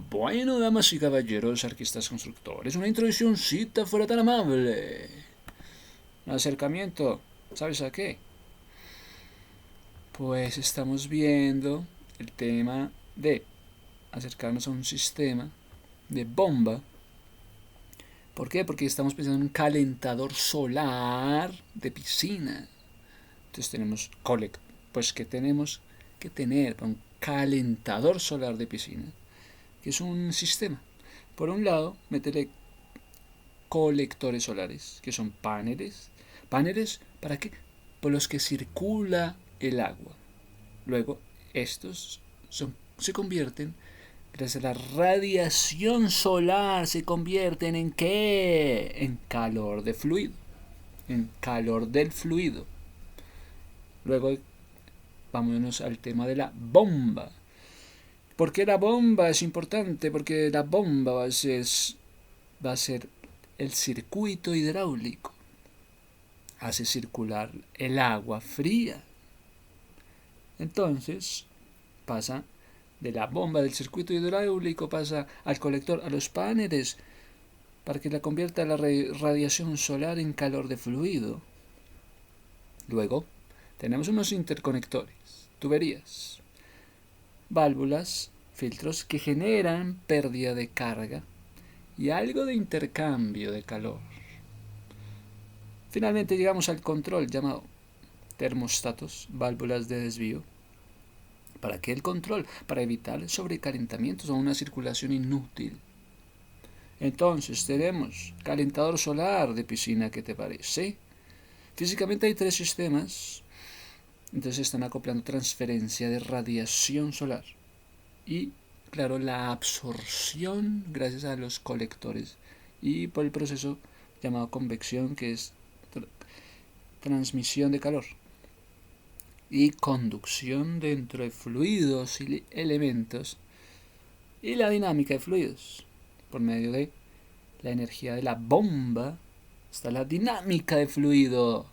Bueno, damas y caballeros, arquistas constructores, una introduccióncita fuera tan amable. Un acercamiento, ¿sabes a qué? Pues estamos viendo el tema de acercarnos a un sistema de bomba. ¿Por qué? Porque estamos pensando en un calentador solar de piscina. Entonces pues que tenemos que tener un calentador solar de piscina, que es un sistema. Por un lado, meterle colectores solares, que son paneles. ¿Paneles para qué? Por los que circula el agua. Luego, se convierten, gracias a la radiación solar, se convierten en ¿qué? En calor de fluido. En calor del fluido. Luego, vámonos al tema de la bomba. ¿Por qué la bomba es importante? Porque la bomba va a ser el circuito hidráulico. Hace circular el agua fría. Entonces pasa de la bomba del circuito hidráulico, pasa al colector, a los paneles, para que la convierta la radiación solar en calor de fluido. Luego tenemos unos interconectores, tuberías, válvulas, filtros que generan pérdida de carga y algo de intercambio de calor. Finalmente llegamos al control llamado termostatos, válvulas de desvío. ¿Para qué el control? Para evitar sobrecalentamientos o una circulación inútil. Entonces tenemos calentador solar de piscina, ¿qué te parece? Físicamente hay tres sistemas. Entonces están acoplando transferencia de radiación solar y, claro, la absorción gracias a los colectores y por el proceso llamado convección, que es transmisión de calor y conducción dentro de fluidos y elementos, y la dinámica de fluidos. Por medio de la energía de la bomba está la dinámica de fluidos.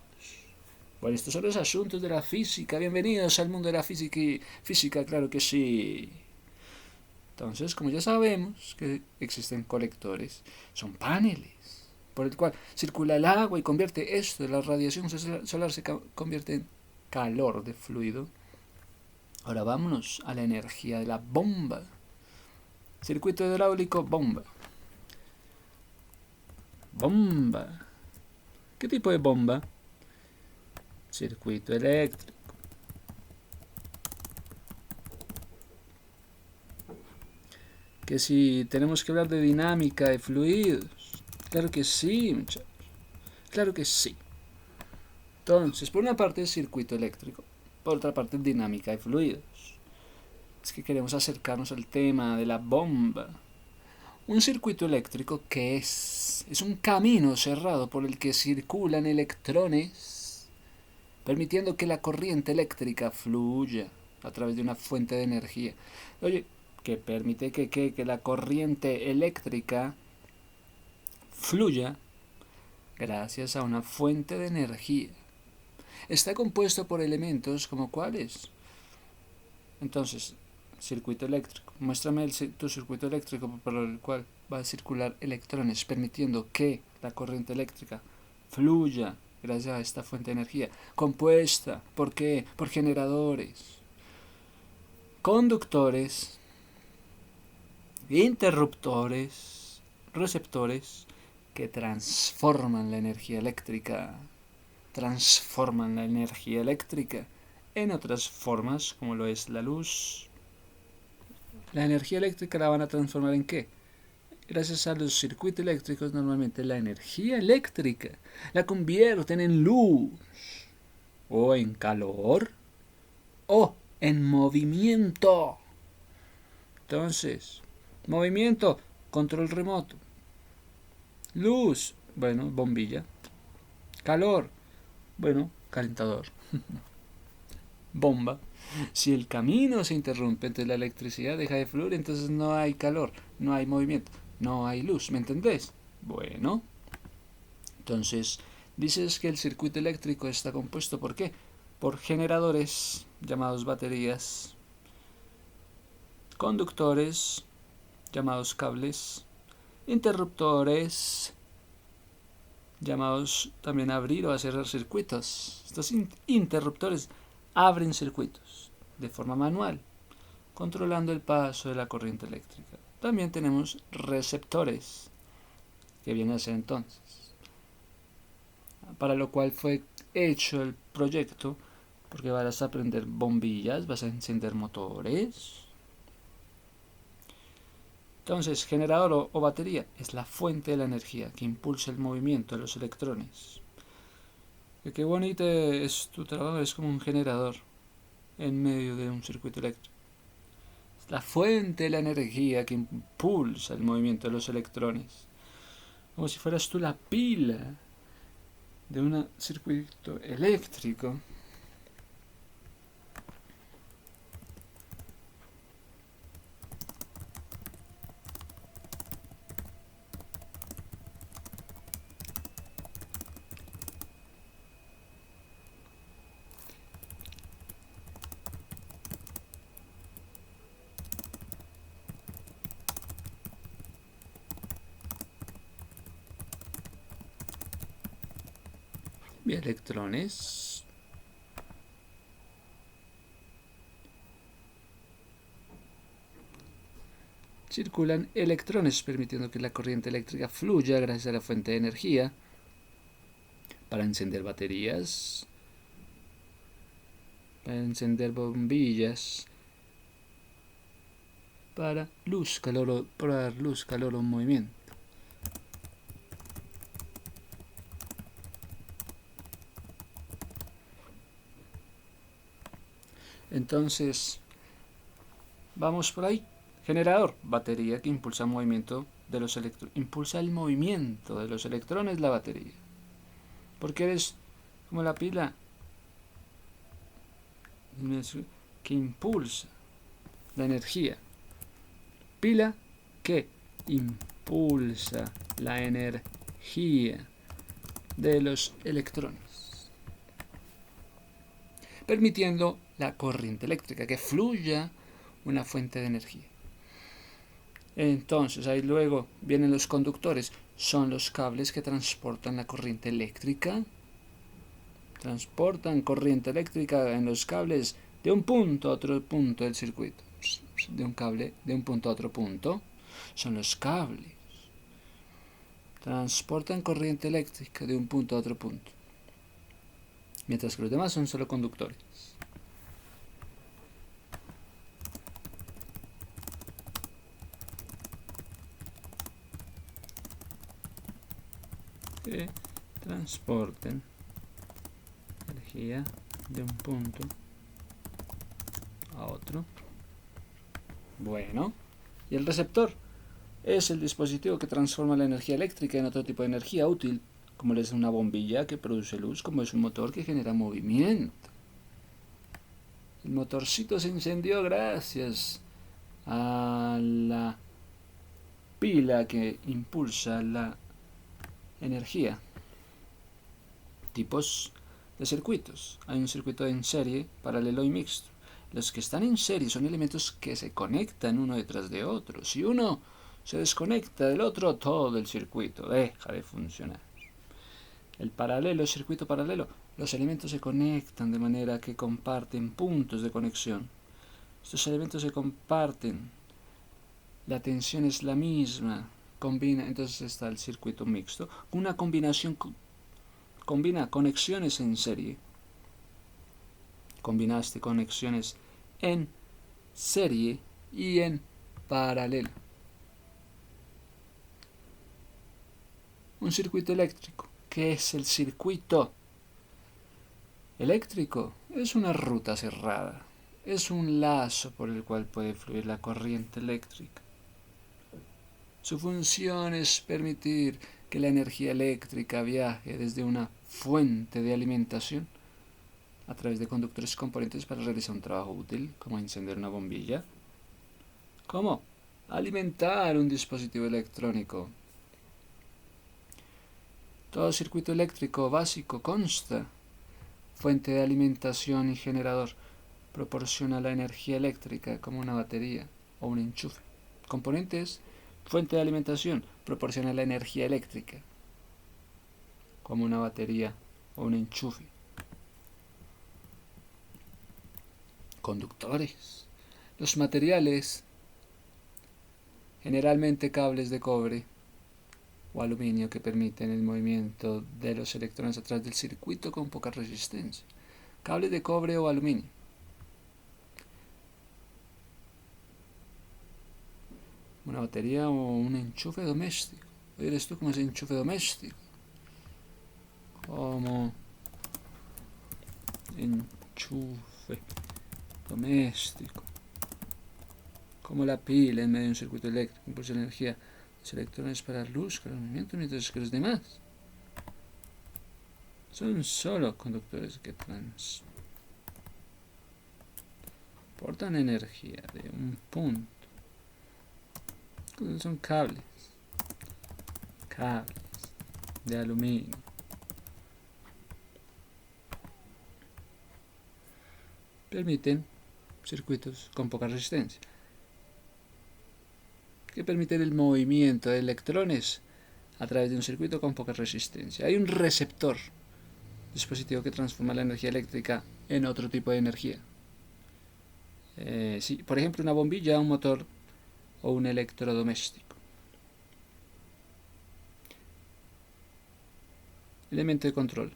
Bueno, estos son los asuntos de la física. Bienvenidos al mundo de la física, claro que sí. Entonces, como ya sabemos que existen colectores, son paneles por el cual circula el agua y convierte esto, la radiación solar se convierte en calor de fluido. Ahora vámonos a la energía de la bomba. Circuito hidráulico, bomba. Bomba. ¿Qué tipo de bomba? Circuito eléctrico. Que si tenemos que hablar de dinámica de fluidos. Claro que sí, muchachos. Claro que sí. Entonces, por una parte, circuito eléctrico. Por otra parte, dinámica de fluidos. Es que queremos acercarnos al tema de la bomba. Un circuito eléctrico, ¿qué es? Es un camino cerrado por el que circulan electrones, permitiendo que la corriente eléctrica fluya a través de una fuente de energía. Oye, que permite que la corriente eléctrica fluya gracias a una fuente de energía. Está compuesto por elementos como cuáles. Entonces, circuito eléctrico. Muéstrame tu circuito eléctrico por el cual va a circular electrones, permitiendo que la corriente eléctrica fluya gracias a esta fuente de energía. Compuesta, ¿por qué? Por generadores, conductores, interruptores, receptores que transforman la energía eléctrica. Transforman la energía eléctrica en otras formas, como lo es la luz. La energía eléctrica la van a transformar ¿en qué? Gracias a los circuitos eléctricos, normalmente la energía eléctrica la convierten en luz, o en calor, o en movimiento. Entonces, movimiento, control remoto. Luz, bueno, bombilla. Calor, bueno, calentador. Bomba. Si el camino se interrumpe, entonces la electricidad deja de fluir, entonces no hay calor, no hay movimiento, no hay luz, ¿me entendés? Bueno, entonces dices que el circuito eléctrico está compuesto ¿por qué? Por generadores llamados baterías, conductores, llamados cables, interruptores, llamados también a abrir o a cerrar circuitos. Estos interruptores abren circuitos de forma manual, controlando el paso de la corriente eléctrica. También tenemos receptores, que viene a ser entonces, para lo cual fue hecho el proyecto, porque vas a prender bombillas, vas a encender motores. Entonces, generador o batería es la fuente de la energía que impulsa el movimiento de los electrones. Qué bonito es tu trabajo, es como un generador en medio de un circuito eléctrico. Es la fuente de la energía que impulsa el movimiento de los electrones. Como si fueras tú la pila de un circuito eléctrico. Y electrones circulan electrones, permitiendo que la corriente eléctrica fluya gracias a la fuente de energía para encender baterías, para encender bombillas, para dar luz, calor o movimiento. Entonces, vamos por ahí. Generador, batería que impulsa el movimiento de los electrones. Impulsa el movimiento de los electrones la batería. Porque eres como la pila que impulsa la energía. Pila que impulsa la energía de los electrones, permitiendo la corriente eléctrica que fluya una fuente de energía. Entonces ahí luego vienen los conductores, son los cables que transportan la corriente eléctrica, transportan corriente eléctrica en los cables de un punto a otro punto del circuito, de un cable de un punto a otro punto, son los cables, transportan corriente eléctrica de un punto a otro punto, mientras que los demás son solo conductores. Que transporten energía de un punto a otro. Bueno, y el receptor es el dispositivo que transforma la energía eléctrica en otro tipo de energía útil, como es una bombilla que produce luz, como es un motor que genera movimiento. El motorcito se encendió gracias a la pila que impulsa la energía. Tipos de circuitos. Hay un circuito en serie, paralelo y mixto. Los que están en serie son elementos que se conectan uno detrás de otro. Si uno se desconecta del otro, todo el circuito deja de funcionar. El paralelo, el circuito paralelo, los elementos se conectan de manera que comparten puntos de conexión. Estos elementos se comparten, la tensión es la misma, entonces está el circuito mixto. Una combinación combina conexiones en serie. Combinaste conexiones en serie y en paralelo. Un circuito eléctrico. ¿Qué es el circuito eléctrico? Es una ruta cerrada. Es un lazo por el cual puede fluir la corriente eléctrica. Su función es permitir que la energía eléctrica viaje desde una fuente de alimentación a través de conductores componentes para realizar un trabajo útil, como encender una bombilla, como alimentar un dispositivo electrónico. Todo circuito eléctrico básico consta fuente de alimentación y generador. Proporciona la energía eléctrica como una batería o un enchufe. Componentes, fuente de alimentación, proporciona la energía eléctrica, como una batería o un enchufe. Conductores. Los materiales, generalmente cables de cobre o aluminio que permiten el movimiento de los electrones a través del circuito con poca resistencia. Cables de cobre o aluminio. Una batería o un enchufe doméstico. ¿Eres tú como ese enchufe doméstico? Como enchufe doméstico. Como la pila en medio de un circuito eléctrico impulsa la energía de los electrones para dar luz, para el movimiento, mientras que los demás son solo conductores que transportan energía de un punto. Son cables de aluminio. Permiten circuitos con poca resistencia, que permiten el movimiento de electrones a través de un circuito con poca resistencia. Hay un receptor, dispositivo que transforma la energía eléctrica en otro tipo de energía. Sí, por ejemplo, una bombilla, un motor o un electrodoméstico. Elemento de control.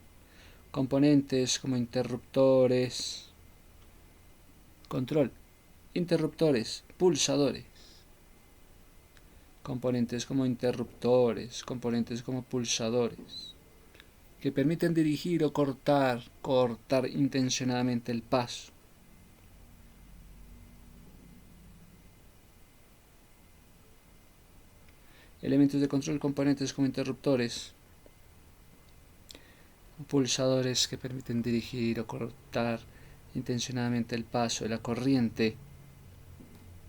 Componentes como interruptores. Control. Interruptores, pulsadores. Componentes como interruptores, componentes como pulsadores, que permiten dirigir o cortar intencionadamente el paso. Elementos de control, componentes como interruptores, pulsadores que permiten dirigir o cortar intencionadamente el paso de la corriente.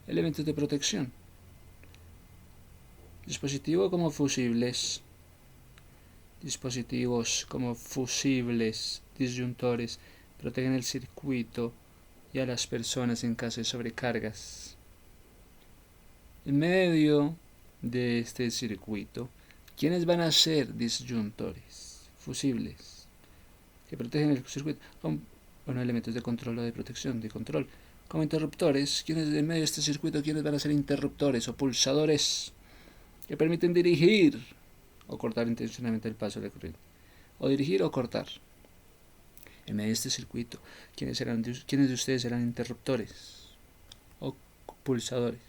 Elementos de protección. Dispositivos como fusibles, disyuntores, protegen el circuito y a las personas en caso de sobrecargas. En medio de este circuito, ¿quiénes van a ser disyuntores, fusibles, que protegen el circuito? Elementos de control o de protección, de control. Como interruptores, ¿quiénes en medio de este circuito, quiénes van a ser interruptores o pulsadores que permiten dirigir o cortar intencionalmente el paso de la corriente? O dirigir o cortar. En medio de este circuito, ¿quiénes de ustedes serán interruptores o pulsadores?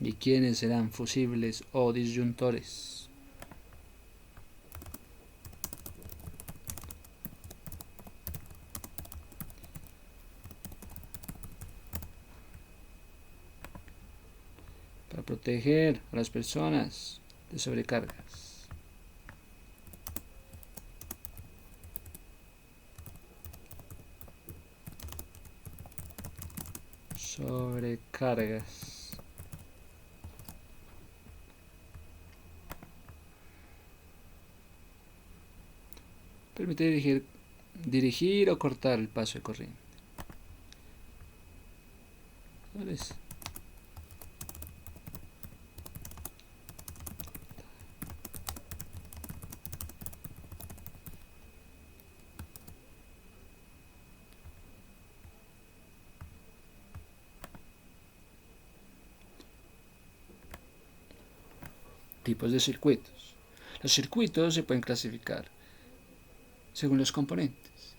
¿Y quiénes serán fusibles o disyuntores? Para proteger a las personas de sobrecargas. Sobrecargas. Permite dirigir o cortar el paso de corriente. ¿Sabes? Tipos de circuitos. Los circuitos se pueden clasificar según los componentes.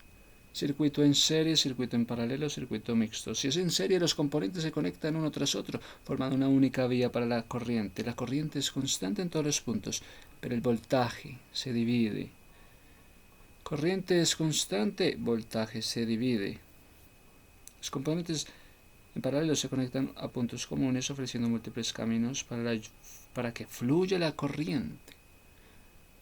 Circuito en serie, circuito en paralelo, circuito mixto. Si es en serie, los componentes se conectan uno tras otro, formando una única vía para la corriente. La corriente es constante en todos los puntos, pero el voltaje se divide. Corriente es constante, voltaje se divide. Los componentes en paralelo se conectan a puntos comunes, ofreciendo múltiples caminos para que fluya la corriente.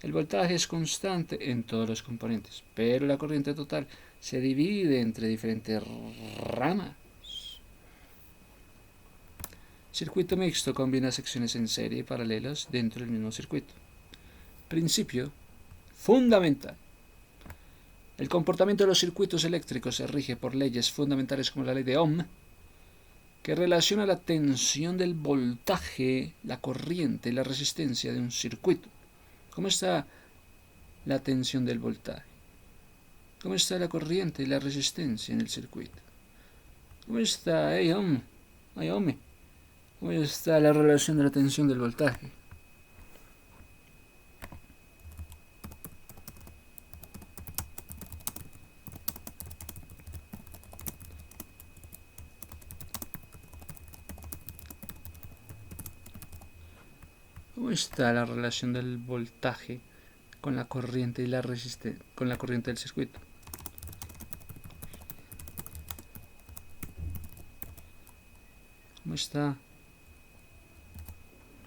El voltaje es constante en todos los componentes, pero la corriente total se divide entre diferentes ramas. Circuito mixto combina secciones en serie y paralelas dentro del mismo circuito. Principio fundamental. El comportamiento de los circuitos eléctricos se rige por leyes fundamentales como la ley de Ohm, que relaciona la tensión del voltaje, la corriente y la resistencia de un circuito. ¿Cómo está la tensión del voltaje? ¿Cómo está la corriente y la resistencia en el circuito? ¿Cómo está, Ohm? ¿Cómo está la relación de la tensión del voltaje? ¿Cómo está la relación del voltaje con la corriente y la resistencia, con la corriente del circuito? ¿Cómo está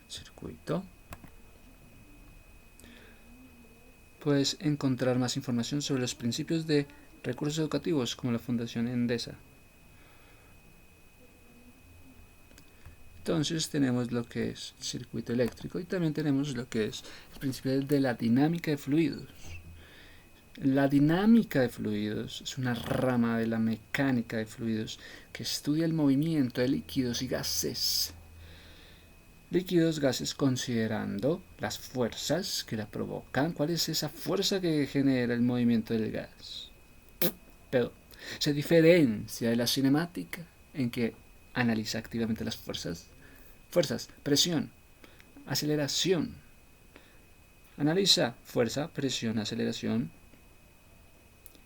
el circuito? Puedes encontrar más información sobre los principios de recursos educativos como la Fundación Endesa. Entonces tenemos lo que es el circuito eléctrico y también tenemos lo que es el principio de la dinámica de fluidos. La dinámica de fluidos es una rama de la mecánica de fluidos que estudia el movimiento de líquidos y gases. Líquidos, gases, considerando las fuerzas que la provocan. ¿Cuál es esa fuerza que genera el movimiento del gas? Pero se diferencia de la cinemática en que analiza activamente las fuerzas, presión, aceleración. Analiza fuerza, presión, aceleración,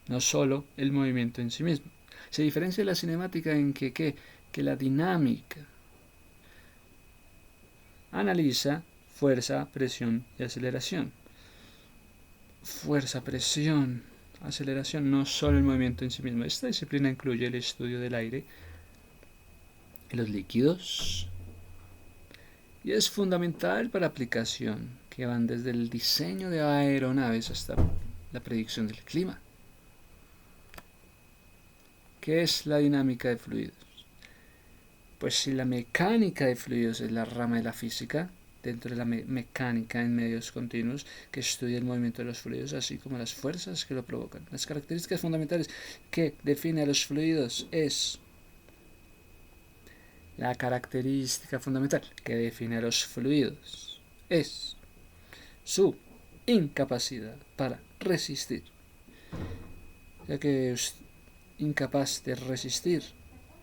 no solo el movimiento en sí mismo. Se diferencia de la cinemática en que la dinámica analiza fuerza, presión y aceleración. Fuerza, presión, aceleración, no solo el movimiento en sí mismo. Esta disciplina incluye el estudio del aire y los líquidos y es fundamental para aplicación que van desde el diseño de aeronaves hasta la predicción del clima. ¿Qué es la dinámica de fluidos? Pues si la mecánica de fluidos es la rama de la física, dentro de la mecánica en medios continuos, que estudia el movimiento de los fluidos, así como las fuerzas que lo provocan. Las características fundamentales que define a los fluidos es la característica fundamental que define a los fluidos es su incapacidad para resistir, ya que es incapaz de resistir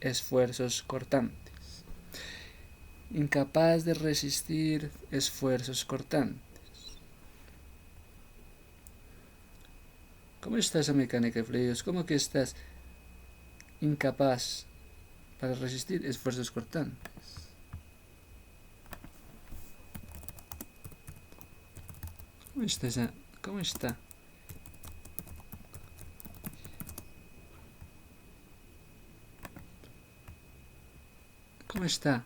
esfuerzos cortantes. Incapaz de resistir esfuerzos cortantes. ¿Cómo está esa mecánica de fluidos? ¿Cómo que estás incapaz para resistir esfuerzos cortantes? ¿Cómo está esa? ¿Cómo está? ¿Cómo está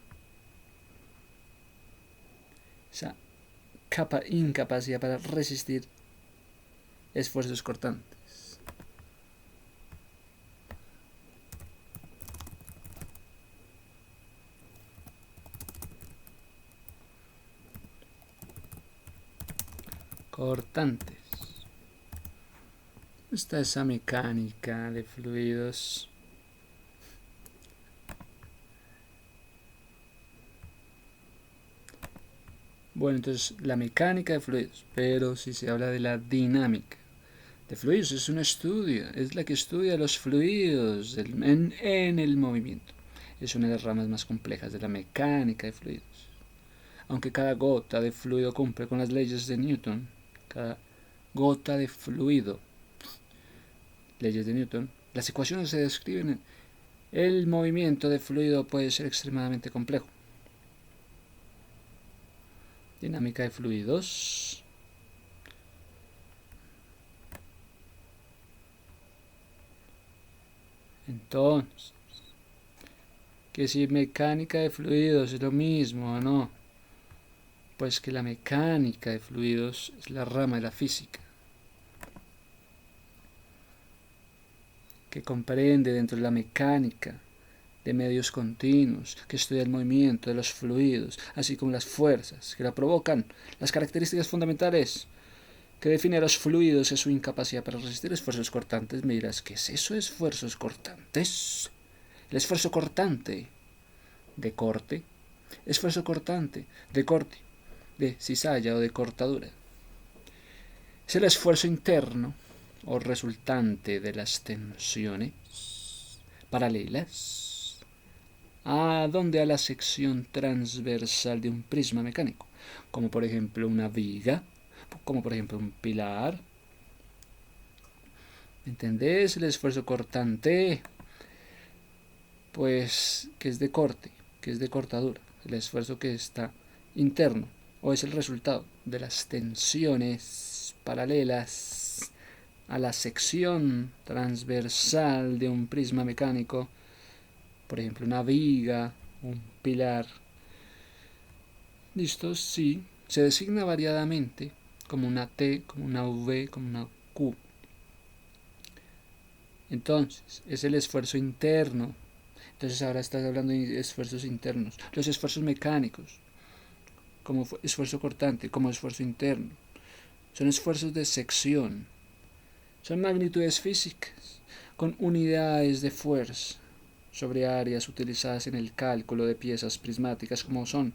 esa incapacidad para resistir esfuerzos cortantes? Cortantes. ¿Cómo está esa mecánica de fluidos? Bueno, entonces la mecánica de fluidos, pero si se habla de la dinámica de fluidos, es un estudio, es la que estudia los fluidos en el movimiento. Es una de las ramas más complejas de la mecánica de fluidos. Aunque cada gota de fluido cumple con las leyes de Newton, cada gota de fluido, leyes de Newton, las ecuaciones se describen, el movimiento de fluido puede ser extremadamente complejo. Dinámica de fluidos. Entonces, que si mecánica de fluidos es lo mismo o no. Pues que la mecánica de fluidos es la rama de la física que comprende dentro de la mecánica de medios continuos, que estudia el movimiento de los fluidos, así como las fuerzas que la provocan, las características fundamentales que define a los fluidos es su incapacidad para resistir esfuerzos cortantes. Me dirás, ¿qué es eso de esfuerzos cortantes? El esfuerzo cortante de corte, esfuerzo cortante de corte, de cizalla o de cortadura. Es el esfuerzo interno o resultante de las tensiones paralelas a la sección transversal de un prisma mecánico, como por ejemplo una viga, como por ejemplo un pilar. ¿Entendés? El esfuerzo cortante, pues que es de corte, que es de cortadura, el esfuerzo que está interno o es el resultado de las tensiones paralelas a la sección transversal de un prisma mecánico, por ejemplo una viga, un pilar. ¿Listo? Sí, se designa variadamente como una T, como una V, como una Q. Entonces, es el esfuerzo interno. Entonces ahora estás hablando de esfuerzos internos. Los esfuerzos mecánicos, como esfuerzo cortante, como esfuerzo interno, son esfuerzos de sección. Son magnitudes físicas, con unidades de fuerza, sobre áreas utilizadas en el cálculo de piezas prismáticas como son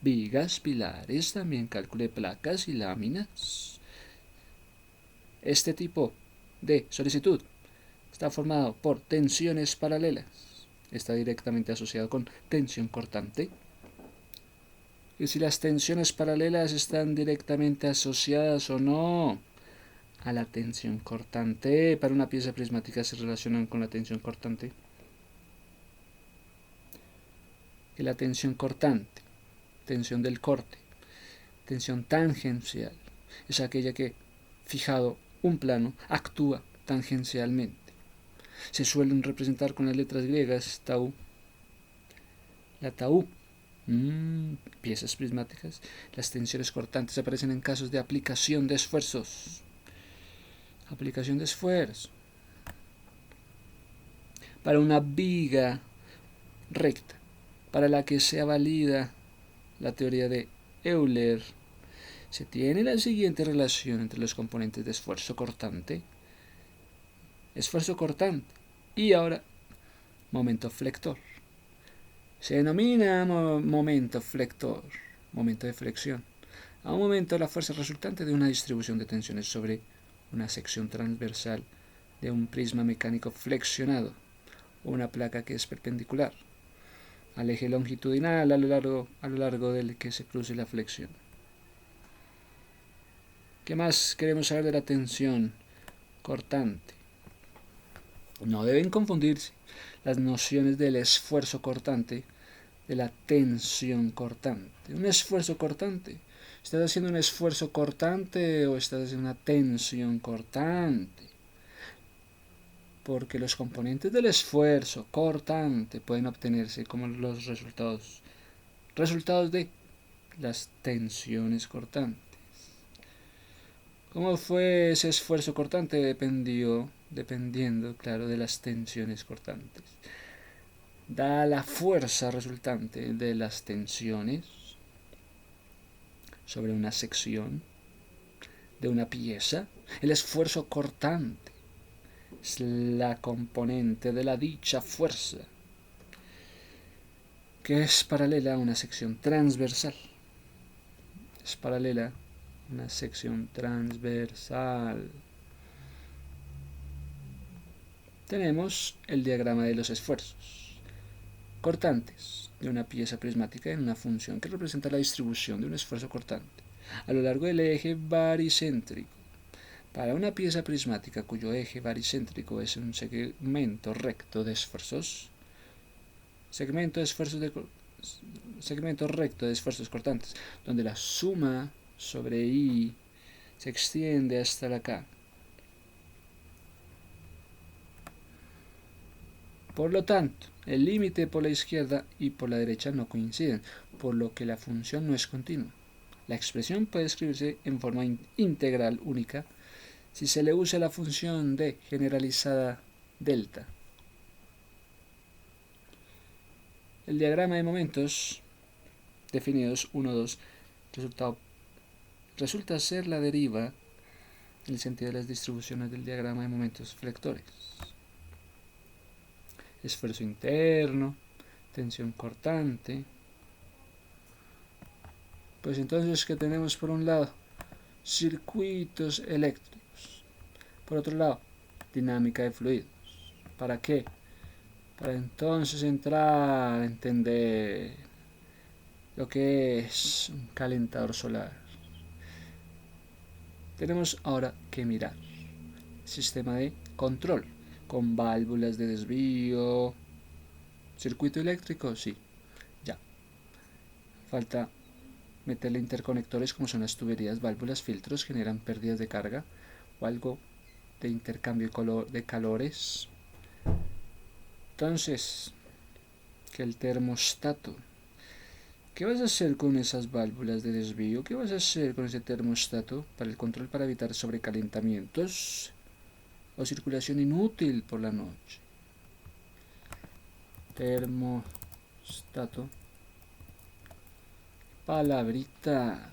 vigas, pilares, también cálculo de placas y láminas. Este tipo de solicitud está formado por tensiones paralelas. Está directamente asociado con tensión cortante. Y si las tensiones paralelas están directamente asociadas o no a la tensión cortante, para una pieza prismática se relacionan con la tensión cortante. Y la tensión cortante, tensión del corte, tensión tangencial, es aquella que, fijado un plano, actúa tangencialmente. Se suelen representar con las letras griegas tau. La tau, piezas prismáticas. Las tensiones cortantes aparecen en casos de aplicación de esfuerzos. Aplicación de esfuerzo. Para una viga recta, para la que sea válida la teoría de Euler, se tiene la siguiente relación entre los componentes de esfuerzo cortante y ahora momento flector. Se denomina momento flector, momento de flexión, a un momento de la fuerza resultante de una distribución de tensiones sobre una sección transversal de un prisma mecánico flexionado o una placa que es perpendicular al eje longitudinal a lo largo del que se produce la flexión. ¿Qué más queremos saber de la tensión cortante? No deben confundirse las nociones del esfuerzo cortante de la tensión cortante. Un esfuerzo cortante. ¿Estás haciendo un esfuerzo cortante o estás haciendo una tensión cortante? Porque los componentes del esfuerzo cortante pueden obtenerse como los resultados de las tensiones cortantes. ¿Cómo fue ese esfuerzo cortante? Dependiendo, claro, de las tensiones cortantes. Da la fuerza resultante de las tensiones sobre una sección de una pieza. El esfuerzo cortante es la componente de la dicha fuerza que es paralela a una sección transversal. Es paralela a una sección transversal. Tenemos el diagrama de los esfuerzos cortantes de una pieza prismática en una función que representa la distribución de un esfuerzo cortante a lo largo del eje baricéntrico. Para una pieza prismática cuyo eje baricéntrico es un segmento recto de esfuerzos, segmento recto de esfuerzos cortantes, donde la suma sobre I se extiende hasta la K. Por lo tanto, el límite por la izquierda y por la derecha no coinciden, por lo que la función no es continua. La expresión puede escribirse en forma integral única si se le usa la función de generalizada delta. El diagrama de momentos definidos 1, 2, resulta ser la deriva en el sentido de las distribuciones del diagrama de momentos flectores. Esfuerzo interno, tensión cortante. Pues entonces, ¿qué tenemos por un lado? Circuitos eléctricos. Por otro lado, dinámica de fluidos. ¿Para qué? Para entonces entrar a entender lo que es un calentador solar. Tenemos ahora que mirar sistema de control con válvulas de desvío. Circuito eléctrico, sí, ya. Falta meterle interconectores como son las tuberías, válvulas, filtros, generan pérdidas de carga o algo de intercambio de calores. Entonces, que el termostato. ¿Qué vas a hacer con esas válvulas de desvío? ¿Qué vas a hacer con ese termostato para el control para evitar sobrecalentamientos o circulación inútil por la noche? Termostato. Palabrita.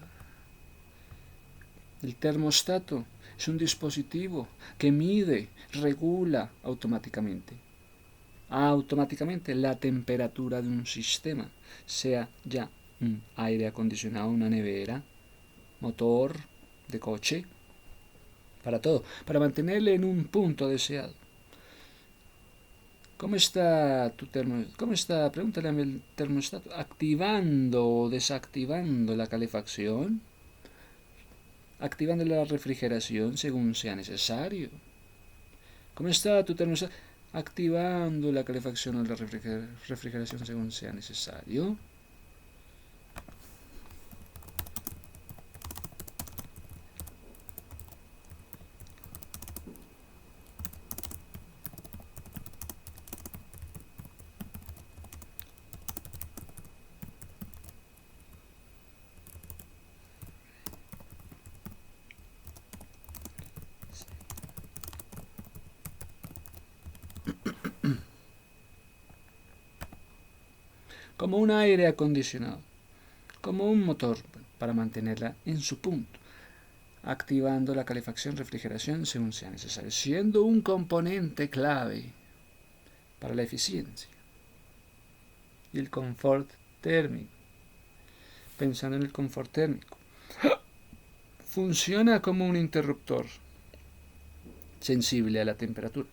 El termostato es un dispositivo que mide, regula automáticamente la temperatura de un sistema, sea ya un aire acondicionado, una nevera, motor de coche, para todo, para mantenerle en un punto deseado. ¿Cómo está tu termostato? ¿Cómo está? Pregúntale a el termostato. ¿Activando o desactivando la calefacción? ¿Activando la refrigeración según sea necesario? ¿Cómo está tu termostato? ¿Activando la calefacción o la refrigeración según sea necesario? Como un aire acondicionado, como un motor para mantenerla en su punto, activando la calefacción, refrigeración según sea necesario, siendo un componente clave para la eficiencia y el confort térmico. Pensando en el confort térmico, funciona como un interruptor sensible a la temperatura.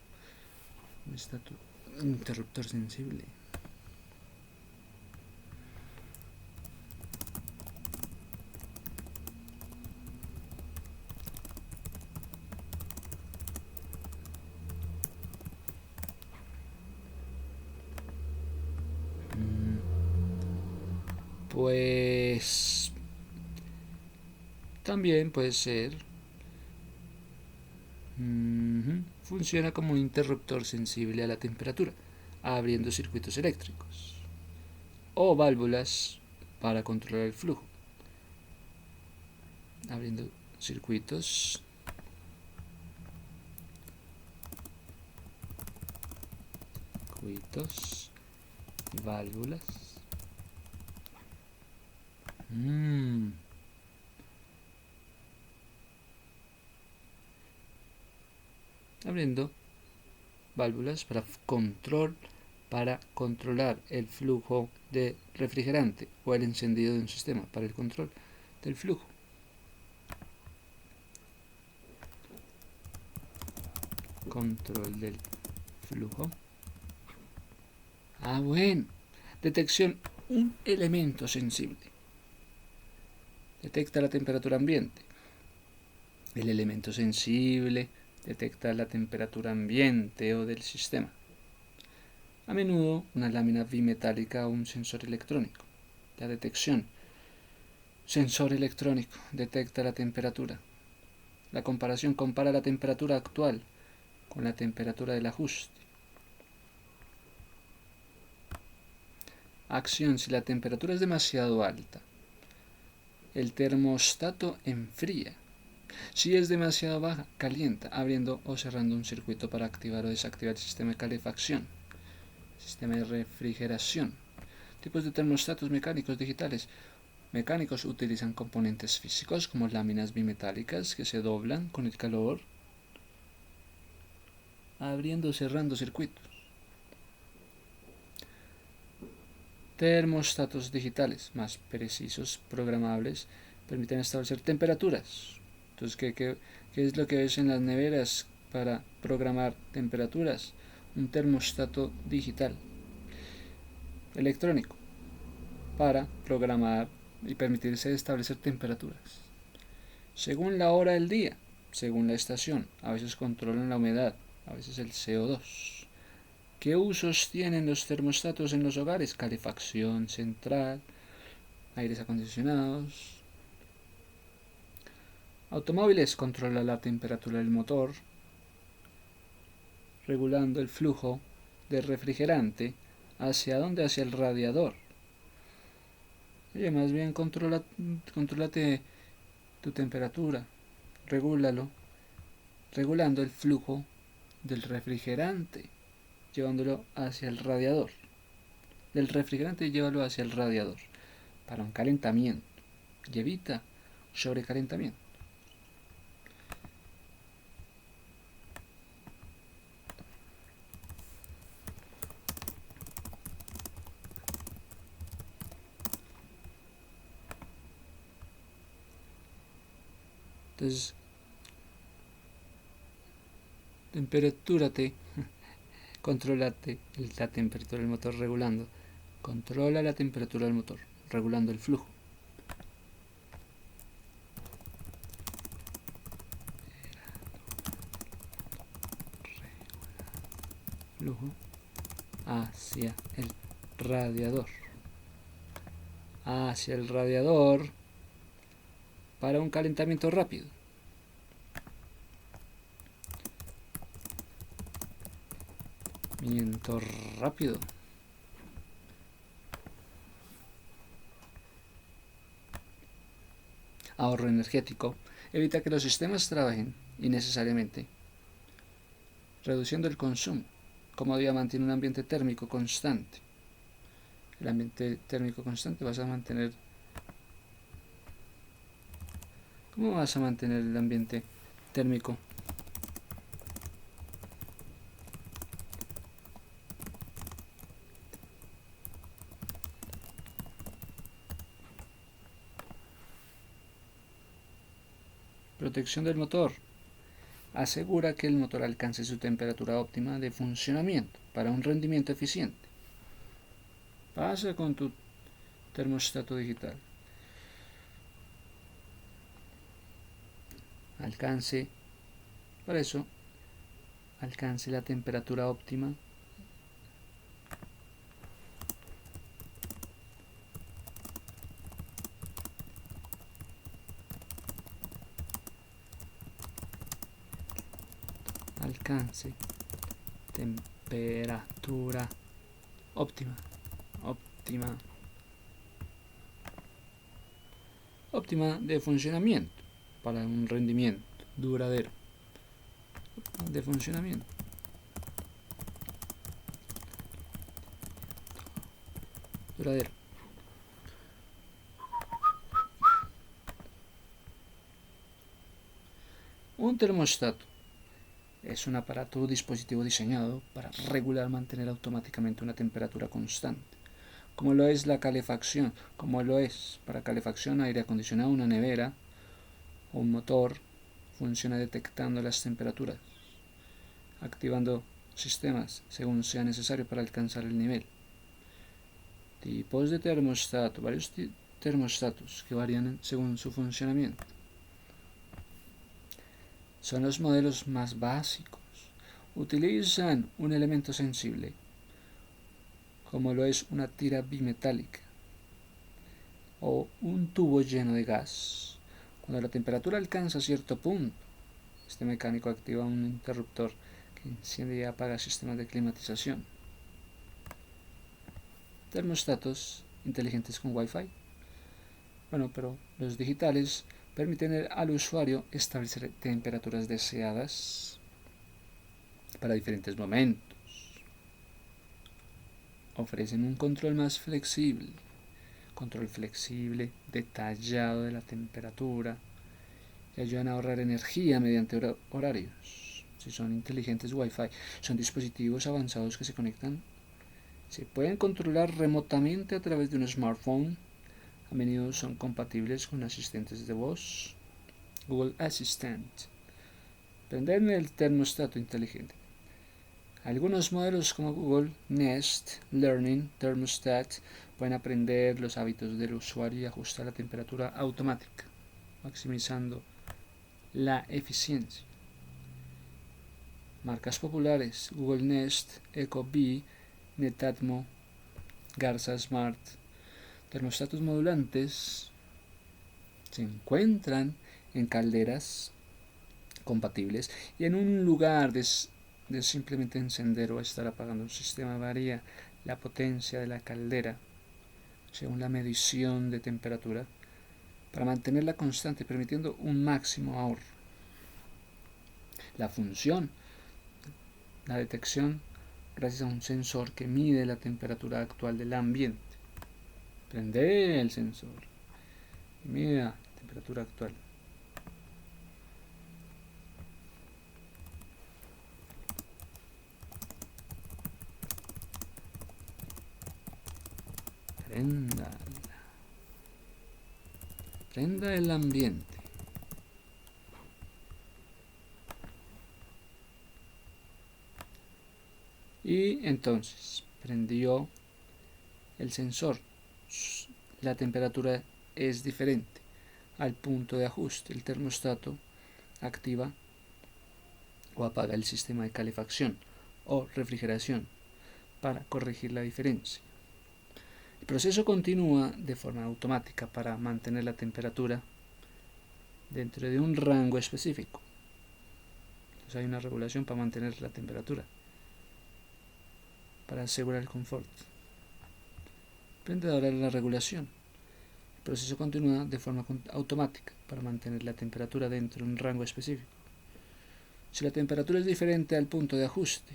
¿Dónde está tu interruptor sensible? Pues también puede ser. Funciona como un interruptor sensible a la temperatura, abriendo circuitos eléctricos o válvulas para controlar el flujo. Abriendo circuitos y válvulas. Abriendo válvulas para controlar el flujo de refrigerante o el encendido de un sistema para el control del flujo. Control del flujo. Bueno. Detección. Un elemento sensible. Detecta la temperatura ambiente. El elemento sensible detecta la temperatura ambiente o del sistema. A menudo una lámina bimetálica o un sensor electrónico. La detección. Sensor electrónico detecta la temperatura. La comparación compara la temperatura actual con la temperatura del ajuste. Acción. Si la temperatura es demasiado alta, El termostato enfría. Si es demasiado baja, calienta, abriendo o cerrando un circuito para activar o desactivar el sistema de calefacción. Sistema de refrigeración. Tipos de termostatos mecánicos digitales. Mecánicos utilizan componentes físicos como láminas bimetálicas que se doblan con el calor, abriendo o cerrando circuitos. Termostatos digitales, más precisos, programables, permiten establecer temperaturas. Entonces, ¿qué es lo que ves en las neveras para programar temperaturas? Un termostato digital, electrónico, para programar y permitirse establecer temperaturas. Según la hora del día, según la estación, a veces controlan la humedad, a veces el CO2. ¿Qué usos tienen los termostatos en los hogares? Calefacción central, aires acondicionados. Automóviles controla la temperatura del motor, regulando el flujo de refrigerante hacia dónde, hacia el radiador. Oye, más bien contrólate tu temperatura, regúlalo, regulando el flujo del refrigerante, llevándolo hacia el radiador. Del refrigerante llévalo hacia el radiador para un calentamiento y evita sobrecalentamiento. Entonces, temperatúrate, controlate la temperatura del motor regulando. Controla la temperatura del motor, regulando el flujo. Flujo hacia el radiador. Hacia el radiador para un calentamiento rápido. Calentamiento rápido. Ahorro energético. Evita que los sistemas trabajen innecesariamente, reduciendo el consumo. Comodidad, mantiene un ambiente térmico constante. El ambiente térmico constante vas a mantener. ¿Cómo vas a mantener el ambiente térmico? Protección del motor. Asegura que el motor alcance su temperatura óptima de funcionamiento para un rendimiento eficiente. Pasa con tu termostato digital. Alcance, por eso, alcance la temperatura óptima alcance temperatura óptima de funcionamiento para un rendimiento duradero de funcionamiento duradero. Un termostato es un aparato o dispositivo diseñado para regular, mantener automáticamente una temperatura constante, como lo es la calefacción, como lo es para calefacción, aire acondicionado, una nevera o un motor. Funciona detectando las temperaturas, activando sistemas según sea necesario para alcanzar el nivel. Tipos de termostato, varios termostatos que varían según su funcionamiento. Son los modelos más básicos. Utilizan un elemento sensible, como lo es una tira bimetálica o un tubo lleno de gas. Cuando la temperatura alcanza cierto punto, este mecánico activa un interruptor que enciende y apaga sistemas de climatización. Termostatos inteligentes con Wi-Fi. Bueno, pero los digitales permiten al usuario establecer temperaturas deseadas para diferentes momentos. Ofrecen un control más flexible, control flexible, detallado de la temperatura, y ayudan a ahorrar energía mediante horarios. Si son inteligentes Wi-Fi, son dispositivos avanzados que se pueden controlar remotamente a través de un smartphone. A menudo son compatibles con asistentes de voz, Google Assistant. Prender el termostato inteligente. Algunos modelos como Google Nest Learning Thermostat pueden aprender los hábitos del usuario y ajustar la temperatura automática, maximizando la eficiencia. Marcas populares: Google Nest, Ecobee, Netatmo, Garza Smart. Termostatos modulantes se encuentran en calderas compatibles y en un lugar de simplemente encender o estar apagando un sistema varía la potencia de la caldera según la medición de temperatura para mantenerla constante, permitiendo un máximo ahorro. La función, la detección gracias a un sensor que mide la temperatura actual del ambiente. Prende el sensor y mide la temperatura actual. Prenda, prenda el ambiente. Y entonces prendió el sensor. La temperatura es diferente al punto de ajuste. El termostato activa o apaga el sistema de calefacción o refrigeración para corregir la diferencia. El proceso continúa de forma automática para mantener la temperatura dentro de un rango específico. Entonces hay una regulación para mantener la temperatura, para asegurar el confort. Prende ahora la regulación. El proceso continúa de forma automática para mantener la temperatura dentro de un rango específico. Si la temperatura es diferente al punto de ajuste,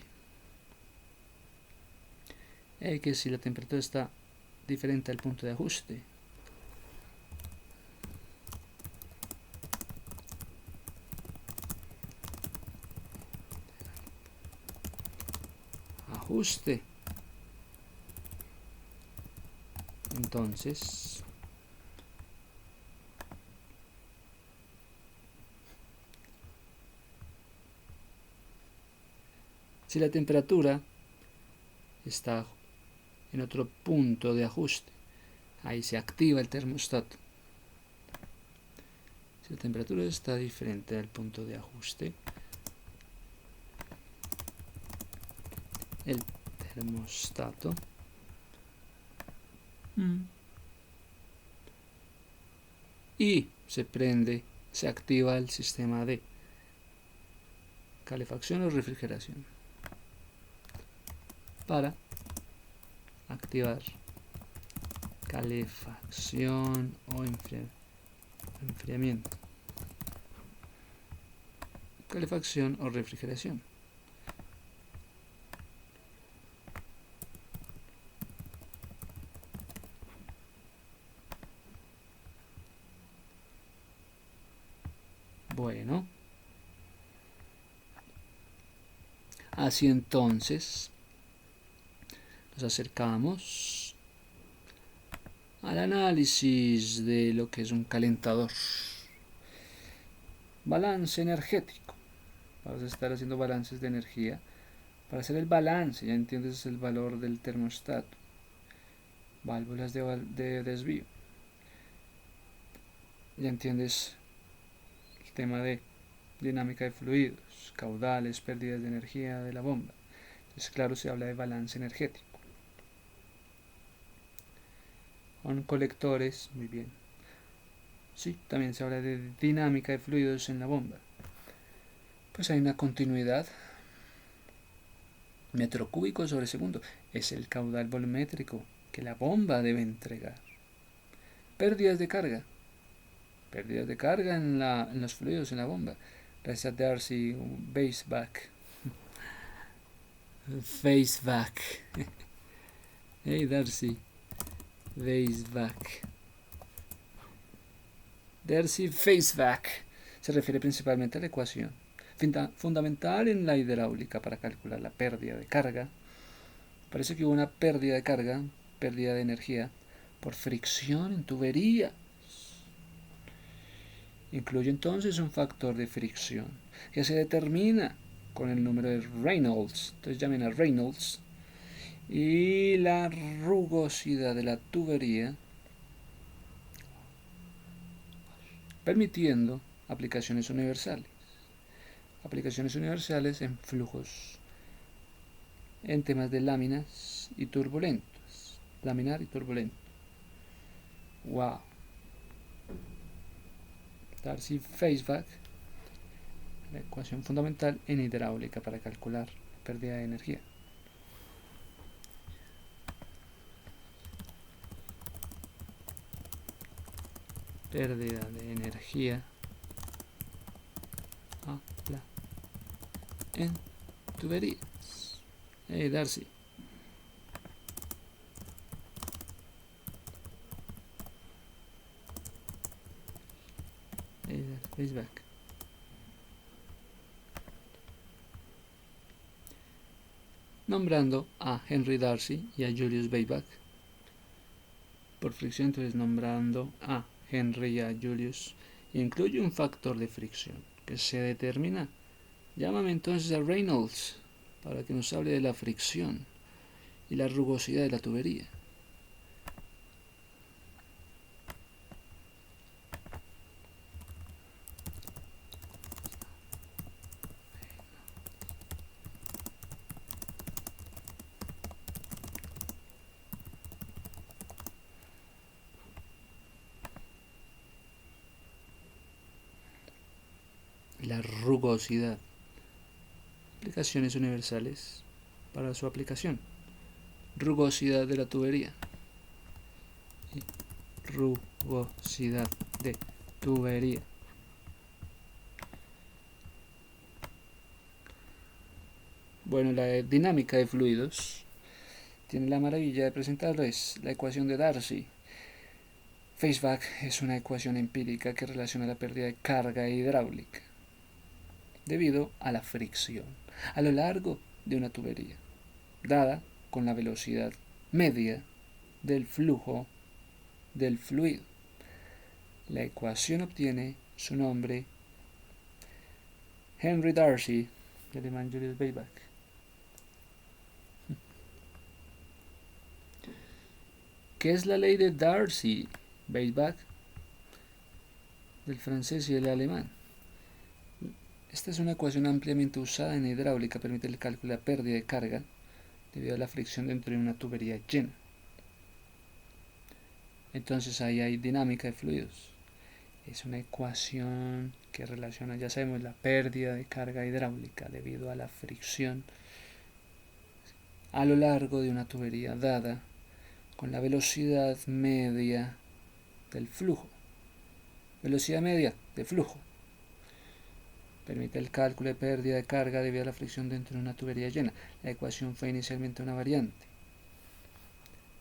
que si la temperatura está diferente al punto de ajuste, entonces si la temperatura está en otro punto de ajuste, ahí se activa el termostato. Si la temperatura está diferente al punto de ajuste, el termostato y se activa el sistema de calefacción o refrigeración para activar calefacción o enfriamiento, calefacción o refrigeración. Bueno, así entonces nos acercamos al análisis de lo que es un calentador. Balance energético. Vamos a estar haciendo balances de energía. Para hacer el balance, ya entiendes el valor del termostato. Válvulas de desvío. Ya entiendes el tema de dinámica de fluidos, caudales, pérdidas de energía de la bomba. Entonces, claro, se habla de balance energético. Con colectores, muy bien. Sí, también se habla de dinámica de fluidos en la bomba. Pues hay una continuidad. Metro cúbico sobre segundo es el caudal volumétrico que la bomba debe entregar. Pérdidas de carga. Pérdidas de carga en los fluidos, en la bomba. Gracias a Darcy Baseback. Faceback. Hey Darcy. Baseback. Darcy Faceback. Se refiere principalmente a la ecuación fundamental en la hidráulica para calcular la pérdida de carga. Parece que hubo una pérdida de carga, pérdida de energía, por fricción en tubería. Incluye entonces un factor de fricción que se determina con el número de Reynolds. Entonces llamen a Reynolds. Y la rugosidad de la tubería, permitiendo aplicaciones universales. Aplicaciones universales en flujos, en temas de láminas y turbulentos. Laminar y turbulento. Wow. Darcy Faceback, la ecuación fundamental en hidráulica para calcular pérdida de energía. Pérdida de energía en tuberías. Hey Darcy. Hey Faceback. Nombrando a Henry Darcy y a Julius Baseback por fricción, entonces nombrando a Henry y a Julius incluye un factor de fricción que se determina. Llámame entonces a Reynolds para que nos hable de la fricción y la rugosidad de la tubería. La rugosidad. Aplicaciones universales para su aplicación. Rugosidad de la tubería. Rugosidad de tubería. Bueno, la dinámica de fluidos tiene la maravilla de presentarlo, es la ecuación de Darcy. Faceback es una ecuación empírica que relaciona la pérdida de carga hidráulica debido a la fricción a lo largo de una tubería, dada con la velocidad media del flujo del fluido. La ecuación obtiene su nombre Henry Darcy, de alemán Julius Baseback. ¿Qué es la ley de Darcy Baseback? Del francés y del alemán. Esta es una ecuación ampliamente usada en hidráulica, permite el cálculo de la pérdida de carga debido a la fricción dentro de una tubería llena. Entonces ahí hay dinámica de fluidos. Es una ecuación que relaciona, ya sabemos, la pérdida de carga hidráulica debido a la fricción a lo largo de una tubería dada con la velocidad media del flujo. Velocidad media de flujo. Permite el cálculo de pérdida de carga debido a la fricción dentro de una tubería llena. La ecuación fue inicialmente una variante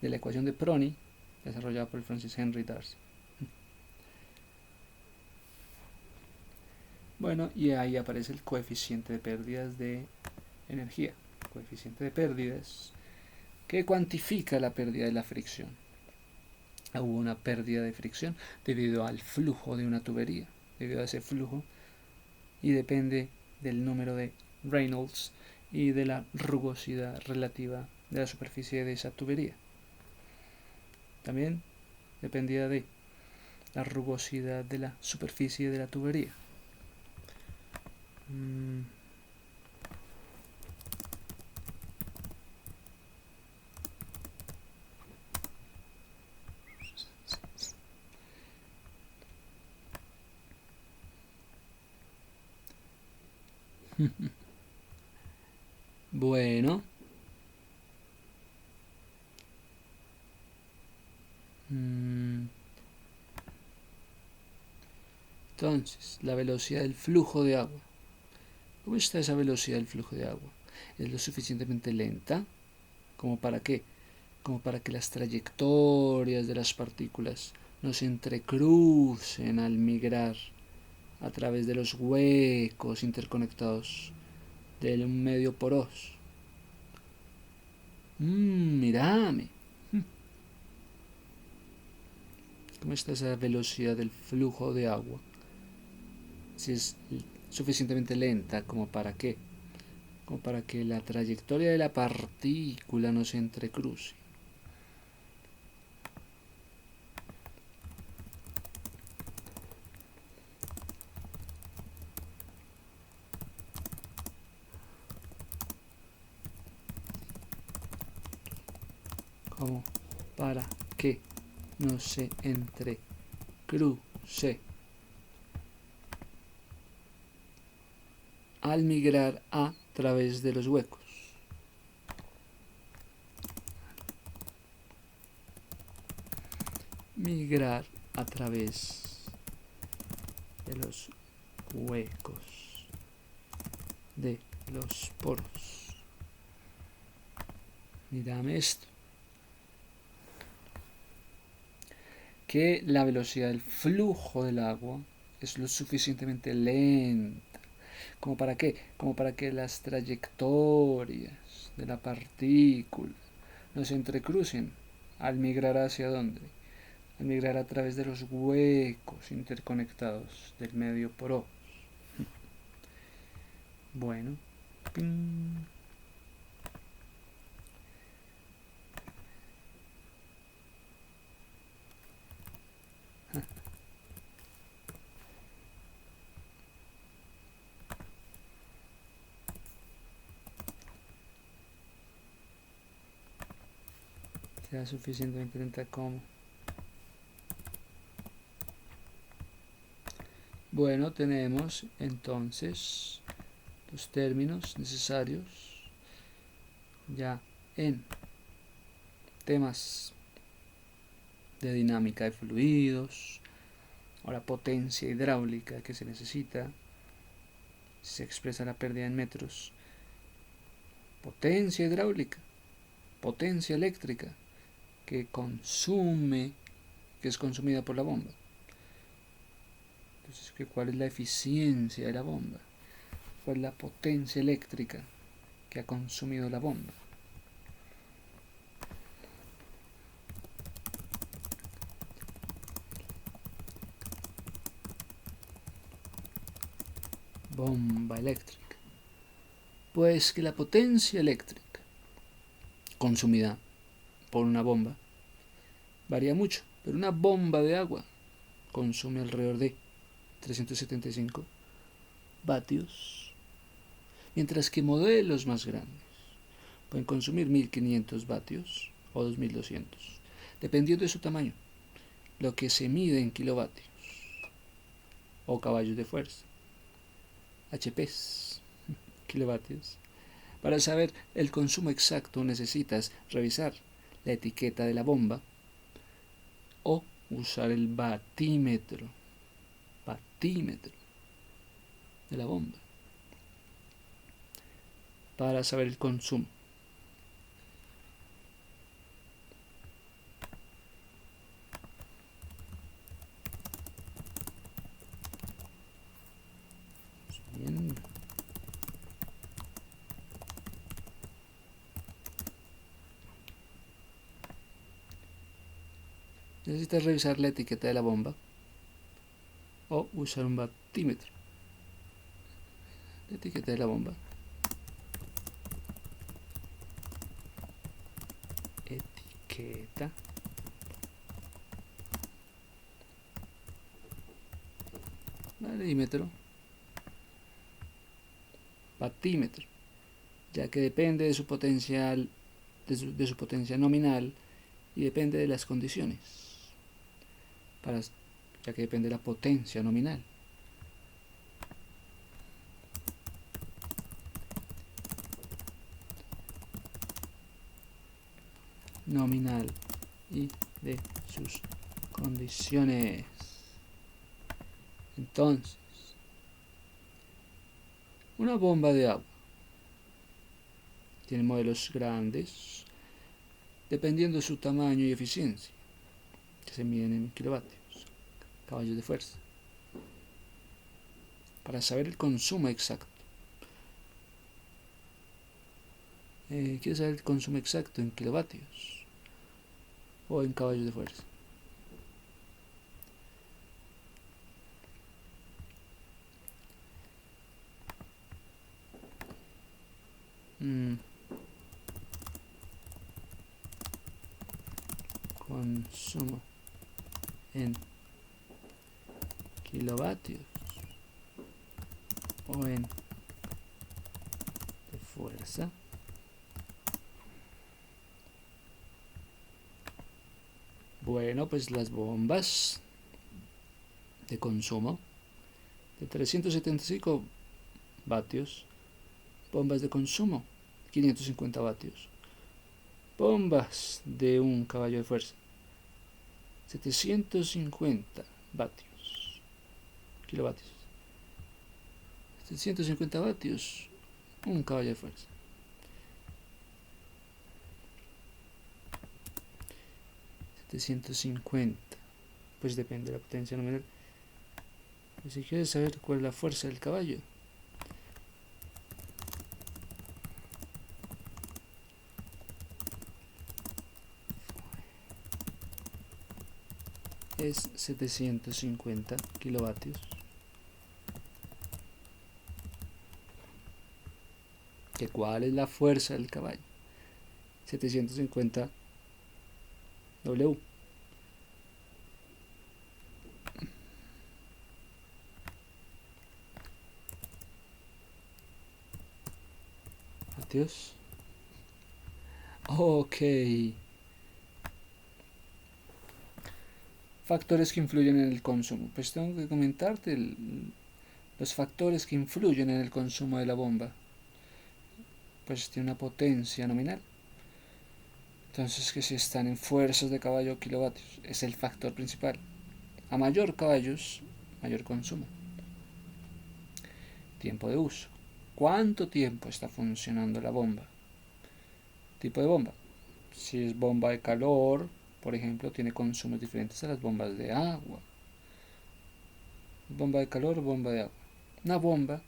de la ecuación de Prony, desarrollada por el francés Henry Darcy. Bueno, y ahí aparece el coeficiente de pérdidas de energía. Coeficiente de pérdidas que cuantifica la pérdida de la fricción. Hubo una pérdida de fricción debido al flujo de una tubería, debido a ese flujo, y depende del número de Reynolds y de la rugosidad relativa de la superficie de esa tubería. También dependía de la rugosidad de la superficie de la tubería. Bueno. Entonces, la velocidad del flujo de agua. ¿Cómo está esa velocidad del flujo de agua? ¿Es lo suficientemente lenta? ¿Como para qué? Como para que las trayectorias de las partículas no se entrecrucen al migrar a través de los huecos interconectados del medio poroso. Mírame. ¿Cómo está esa velocidad del flujo de agua? Si es suficientemente lenta, ¿como para qué? Como para que la trayectoria de la partícula no se entrecruce. Como para que no se entrecruce al migrar a través de los huecos. Migrar a través de los huecos de los poros. Mírame esto. Que la velocidad del flujo del agua es lo suficientemente lenta. ¿Como para qué? Como para que las trayectorias de la partícula no se entrecrucen al migrar hacia dónde? Al migrar a través de los huecos interconectados del medio poroso. Bueno. ¡Ping! Sea suficientemente lenta como. Bueno, tenemos entonces los términos necesarios ya en temas de dinámica de fluidos, ahora potencia hidráulica que se necesita, se expresa la pérdida en metros, potencia hidráulica, potencia eléctrica que consume, que es consumida por la bomba. Entonces, ¿cuál es la eficiencia de la bomba? ¿Cuál es la potencia eléctrica que ha consumido la bomba? Bomba eléctrica. Pues que la potencia eléctrica consumida por una bomba varía mucho, pero una bomba de agua consume alrededor de 375 vatios, mientras que modelos más grandes pueden consumir 1500 vatios o 2200, dependiendo de su tamaño, lo que se mide en kilovatios o caballos de fuerza, HPs, kilovatios. Para saber el consumo exacto necesitas revisar la etiqueta de la bomba o usar el batímetro de la bomba para saber el consumo. Bien. Necesitas revisar la etiqueta de la bomba o usar un batímetro. La etiqueta de la bomba. Etiqueta. Batímetro. Batímetro. Ya que depende de su potencial, de su potencia nominal y depende de las condiciones. Ya que depende de la potencia nominal. Nominal y de sus condiciones. Entonces, una bomba de agua tiene modelos grandes dependiendo de su tamaño y eficiencia, que se miden en kilovatios, caballos de fuerza. Para saber el consumo exacto, ¿quieres saber el consumo exacto en kilovatios o en caballos de fuerza? Consumo en kilovatios o en de fuerza. Bueno, pues las bombas de consumo de 375 vatios, bombas de consumo 550 vatios, bombas de un caballo de fuerza 750 vatios, kilovatios, 750 vatios, un caballo de fuerza. $750, pues depende de la potencia nominal. Y si quieres saber cuál es la fuerza del caballo, es 750 kilovatios. ¿Que cuál es la fuerza del caballo? 750 W. Vatios. Ok. Factores que influyen en el consumo. Pues tengo que comentarte los factores que influyen en el consumo de la bomba. Pues tiene una potencia nominal. Entonces, que si están en fuerzas de caballo o kilovatios, es el factor principal. A mayor caballos, mayor consumo. Tiempo de uso. ¿Cuánto tiempo está funcionando la bomba? Tipo de bomba. Si es bomba de calor, por ejemplo, tiene consumos diferentes a las bombas de agua. Bomba de calor o bomba de agua. Una bomba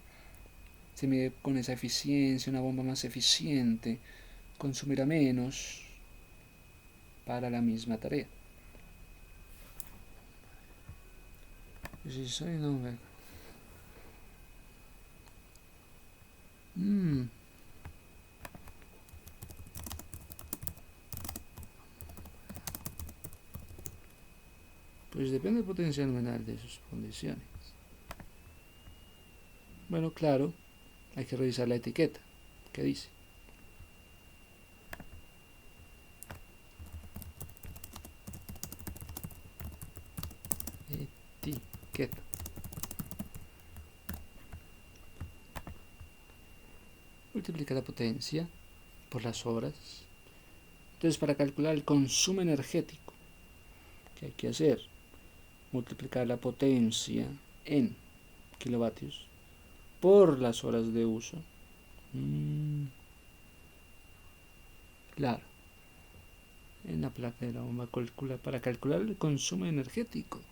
se mide con esa eficiencia, una bomba más eficiente consumirá menos para la misma tarea. Si soy no me... Pues depende del potencial nominal de sus condiciones. Bueno, claro, hay que revisar la etiqueta. ¿Qué dice? Etiqueta. Multiplica la potencia por las horas. Entonces, para calcular el consumo energético, ¿qué hay que hacer? Multiplicar la potencia en kilovatios por las horas de uso. Claro, en la placa de la bomba para calcular el consumo energético.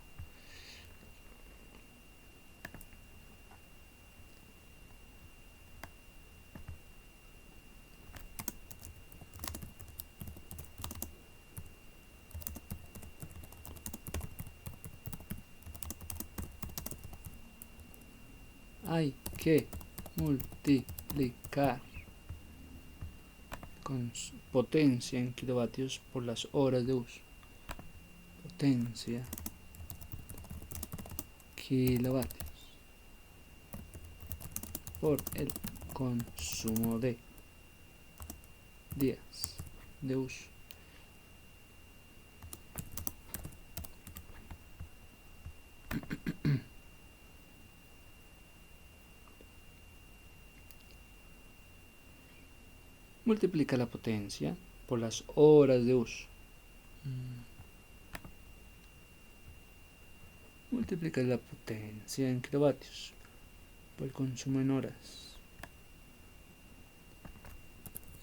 Hay que multiplicar con potencia en kilovatios por las horas de uso. Potencia kilovatios por el consumo de días de uso. Multiplica la potencia por las horas de uso. multiplicas la potencia en kilovatios por el consumo en horas.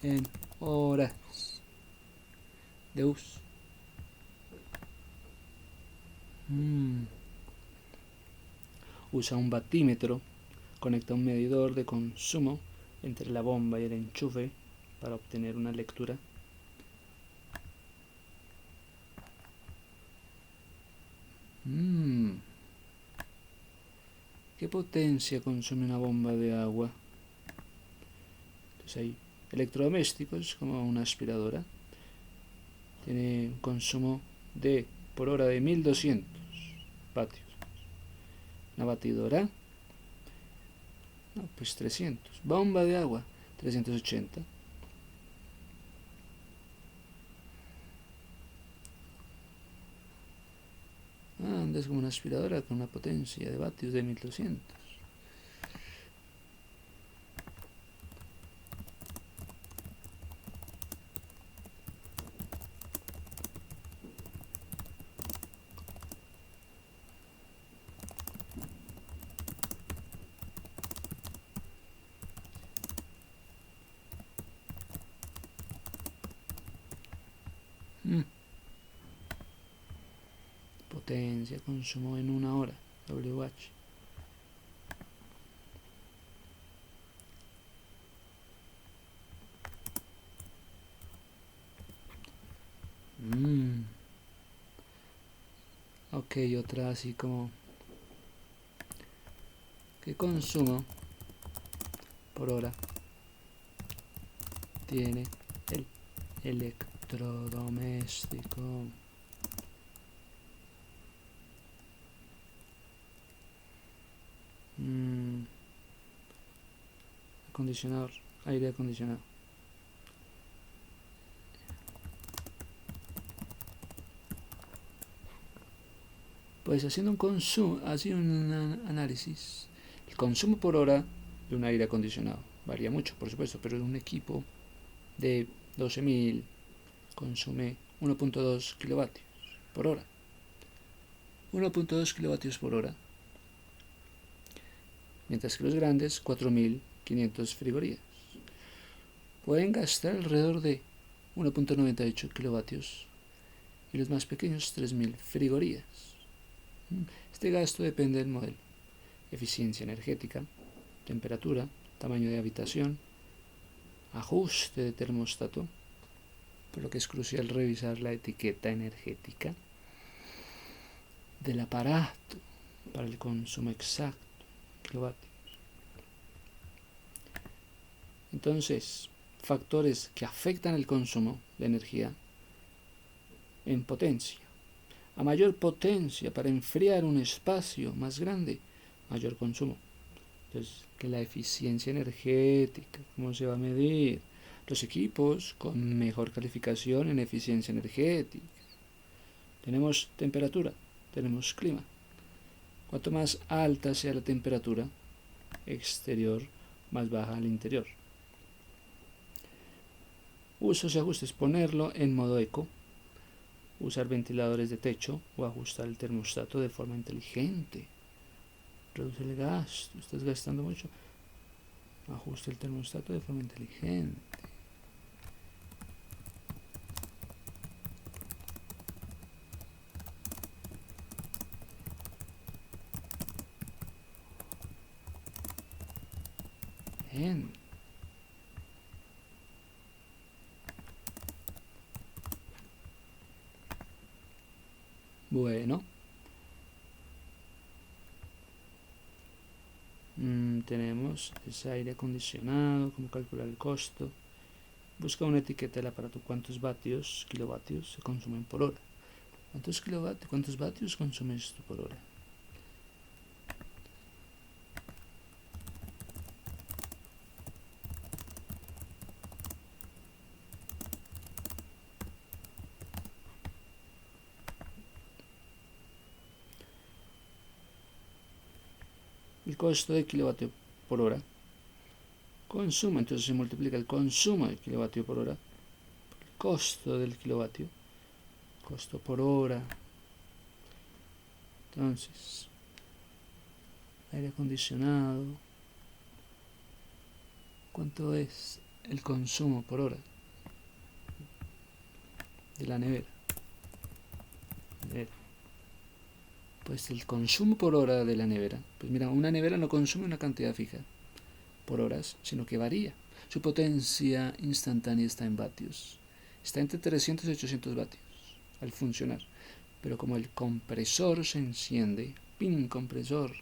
En horas de uso. Usa un batímetro, conecta un medidor de consumo entre la bomba y el enchufe para obtener una lectura. ¿Qué potencia consume una bomba de agua? Entonces hay electrodomésticos como una aspiradora. Tiene un consumo por hora de 1200 vatios. Una batidora, no, pues 300. Bomba de agua, 380. Es como una aspiradora con una potencia de vatios de 1200. Potencia, consumo en una hora, WH. Ok, otra así como ¿qué consumo por hora tiene el electrodoméstico? Acondicionador, aire acondicionado. Pues haciendo un análisis, el consumo por hora de un aire acondicionado varía mucho, por supuesto, pero un equipo de 12.000 consume 1.2 kilovatios por hora. 1.2 kilovatios por hora. Mientras que los grandes, 4.500 frigorías. Pueden gastar alrededor de 1.98 kilovatios y los más pequeños 3.000 frigorías. Este gasto depende del modelo: eficiencia energética, temperatura, tamaño de habitación, ajuste de termostato, por lo que es crucial revisar la etiqueta energética del aparato para el consumo exacto en kilovatios. Entonces, factores que afectan el consumo de energía en potencia. A mayor potencia para enfriar un espacio más grande, mayor consumo. Entonces, que la eficiencia energética, ¿cómo se va a medir? Los equipos con mejor calificación en eficiencia energética. Tenemos temperatura, tenemos clima. Cuanto más alta sea la temperatura exterior, más baja al interior. Usos y ajustes: ponerlo en modo eco, usar ventiladores de techo o ajustar el termostato de forma inteligente. Reduce el gasto, estás gastando mucho. Ajusta el termostato de forma inteligente. Bien. Bueno. Tenemos ese aire acondicionado, cómo calcular el costo. Busca una etiqueta del aparato: cuántos kilovatios se consumen por hora. ¿Cuántos vatios consumes tú por hora? El costo de kilovatio por hora. Consumo, entonces se multiplica el consumo de kilovatio por hora, el costo del kilovatio, costo por hora. Entonces, aire acondicionado. ¿Cuánto es el consumo por hora de la nevera? Pues el consumo por hora de la nevera. Pues mira, una nevera no consume una cantidad fija por horas, sino que varía. Su potencia instantánea está en vatios. Está entre 300 y 800 vatios al funcionar. Pero como el compresor se enciende, ¡pin! Compresor,